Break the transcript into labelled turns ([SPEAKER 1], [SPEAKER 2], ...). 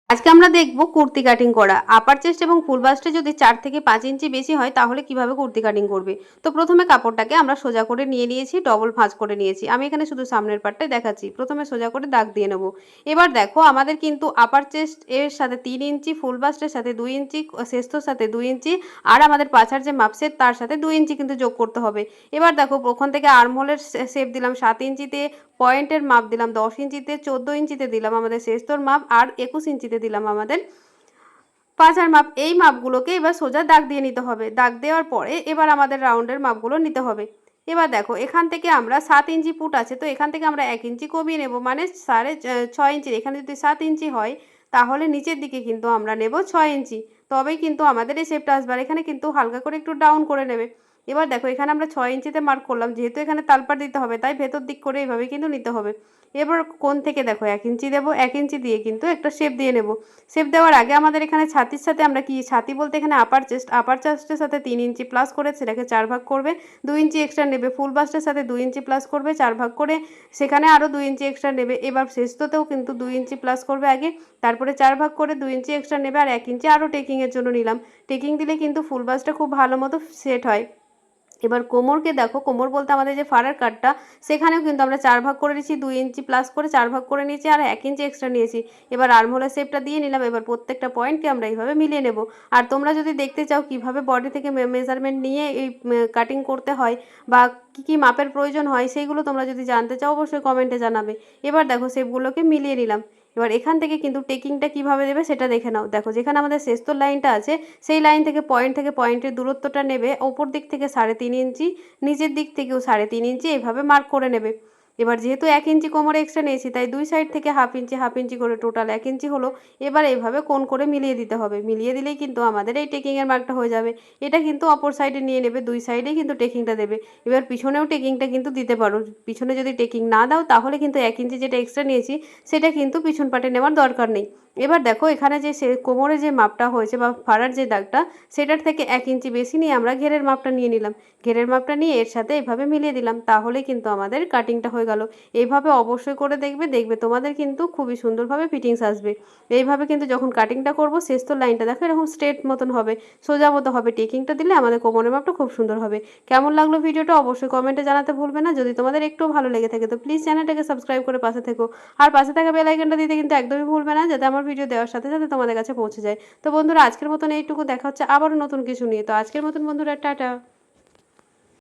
[SPEAKER 1] আজকে আমরা দেখব কুর্তি কাটিং করা। আপার চেস্ট এবং ফুল বাস্টে যদি 4 থেকে 5 ইঞ্চি বেশি হয় তাহলে কিভাবে কুর্তি কাটিং করবে। তো প্রথমে কাপড়টাকে আমরা সোজা করে নিয়ে নিয়েছি, ডবল ভাঁজ করে নিয়েছি। আমি এখানে শুধু সামনের পার্টটাই দেখাচ্ছি। প্রথমে সোজা করে দাগ দিয়ে নেব। এবার দেখো আমাদের কিন্তু আপার চেস্ট এর সাথে 3 ইঞ্চি, ফুল বাস্টের সাথে 2 ইঞ্চি, চেস্টের সাথে 2 ইঞ্চি আর আমাদের পাছার যে মাপসেট তার সাথে 2 ইঞ্চি কিন্তু যোগ করতে হবে। এবার দেখো ওখান থেকে আর্মহোলের শেপ দিলাম 7 ইঞ্চিতে, পয়েন্টের মাপ দিলাম 10 ইঞ্চিতে, 14 ইঞ্চিতে দিলাম আমাদের শেষতোর মাপ আর 21 ইঞ্চিতে দিলাম আমাদের পাঁচার মাপ। এই মাপগুলোকে এবার সোজা দাগ দিয়ে নিতে হবে। দাগ দেওয়ার পরে এবার আমাদের রাউন্ডের মাপগুলো নিতে হবে। এবার দেখো এখান থেকে আমরা 7 ইঞ্চি পুট আছে, তো এখান থেকে আমরা 1 ইঞ্চি কমিয়ে নেব, মানে 6.5 ইঞ্চি। এখানে যদি 7 ইঞ্চি হয় তাহলে নিচের দিকে কিন্তু আমরা নেব 6 ইঞ্চি, তবেই কিন্তু আমাদের এই শেপটা আসবে। আর এখানে কিন্তু হালকা করে একটু ডাউন করে নেবে। এবার দেখো এখানে আমরা 6 ইঞ্চিতে মার্ক করলাম, যেহেতু এখানে তালপাট দিতে হবে তাই ভেতর দিক করে এইভাবে কিন্তু নিতে হবে। এবার কোণ থেকে দেখো 1 ইঞ্চি দেবো, 1 ইঞ্চি দিয়ে কিন্তু একটা শেপ দিয়ে নেব। শেপ দেওয়ার আগে আমাদের এখানে ছাতির সাথে আমরা কি ছাতি বলতে এখানে আপার চেস্টের সাথে 3 ইঞ্চি প্লাস করে সেটাকে 4 ভাগ করবে, 2 ইঞ্চি এক্সট্রা নেবে। ফুল বাস্টের সাথে 2 ইঞ্চি প্লাস করবে 4 ভাগ করে, সেখানে আরও 2 ইঞ্চি এক্সট্রা নেবে। এবার শেষতেও কিন্তু 2 ইঞ্চি প্লাস করবে আগে, তারপরে 4 ভাগ করে 2 ইঞ্চি এক্সট্রা নেবে আর 1 ইঞ্চি আরও টেকিংয়ের জন্য নিলাম। টেকিং দিলে কিন্তু ফুল বাস্টটা খুব ভালো মতো সেট হয়। এবার কোমরকে দেখো, কোমর বলতে আমাদের যে ফাড়ার কাটটা সেখানেও কিন্তু আমরা 4 ভাগ করে নিয়েছি, 2 ইঞ্চি প্লাস করে 4 ভাগ করে নিয়েছি আর 1 ইঞ্চি এক্সট্রা নিয়েছি। এবার আর্মহোলের শেপটা দিয়ে নিলাম। এবার প্রত্যেকটা পয়েন্টকে আমরা এইভাবে মিলিয়ে নেব। আর তোমরা যদি দেখতে চাও কিভাবে বডি থেকে মেজারমেন্ট নিয়ে এই কাটিং করতে হয় বা কী কী মাপের প্রয়োজন হয় সেইগুলো তোমরা যদি জানতে চাও অবশ্যই কমেন্টে জানাবে। এবার দেখো শেপগুলোকে মিলিয়ে নিলাম। এবার এখান থেকে কিন্তু টেকিংটা কিভাবে দেবে সেটা দেখে নাও। দেখো যেখানে আমাদের শেষতোর লাইনটা আছে সেই লাইন থেকে পয়েন্টের দূরত্বটা নেবে ওপর দিক থেকে 3.5 ইঞ্চি, নিচের দিক থেকেও 3.5 ইঞ্চি, এইভাবে মার্ক করে নেবে। এবার যেহেতু 1 ইঞ্চি কোমরে এক্সট্রা নিয়েছি তাই দুই সাইড থেকে হাফ ইঞ্চি করে টোটাল 1 ইঞ্চি হলো। এবার এইভাবে কোণ করে মিলিয়ে দিতে হবে। মিলিয়ে দিলেই কিন্তু আমাদের এই টেকিংয়ের মার্কটা হয়ে যাবে। এটা কিন্তু অপর সাইডে নিয়ে নেবে, দুই সাইডেই কিন্তু টেকিংটা দেবে। এবার পিছনেও টেকিংটা কিন্তু দিতে পারো। পিছনে যদি টেকিং না দাও তাহলে কিন্তু 1 ইঞ্চি যেটা এক্সট্রা নিয়েছি সেটা কিন্তু পিছন পাটে নেওয়ার দরকার নেই। এবার দেখো এখানে যে কোমরে যে মাপটা হয়েছে বা ফাড়ার যে দাগটা সেটার থেকে 1 ইঞ্চি বেশি নিয়ে আমরা ঘেরের মাপটা নিয়ে নিলাম। ঘেরের মাপটা নিয়ে এর সাথে এভাবে মিলিয়ে দিলাম, তাহলে কিন্তু আমাদের কাটিংটা হয়ে গেল। এইভাবে অবশ্যই করে দেখবে, দেখবে তোমাদের কিন্তু খুবই সুন্দরভাবে ফিটিংস আসবে। এইভাবে কিন্তু যখন কাটিংটা করবো শেষতোর লাইনটা দেখো এরকম স্ট্রেট মতন হবে, সোজা মতো হবে। টেকিংটা দিলে আমাদের কোমরের মাপটা খুব সুন্দর হবে। কেমন লাগলো ভিডিওটা অবশ্যই কমেন্টে জানাতে ভুলবে না। যদি তোমাদের একটু ভালো লেগে থাকে তো প্লিজ চ্যানেলটাকে সাবস্ক্রাইব করে পাশে থেকো। আর পাশে থাকা বেল আইকনটা দিতে কিন্তু একদমই ভুলবে না, যাতে আমার ভিডিও দেওয়ার সাথে সাথে তোমাদের কাছে পৌঁছে যায়। তো বন্ধুরা আজকের মতন এইটুকু, দেখা হচ্ছে আবারও নতুন কিছু নিয়ে। তো আজকের মতন বন্ধুরা টাটা।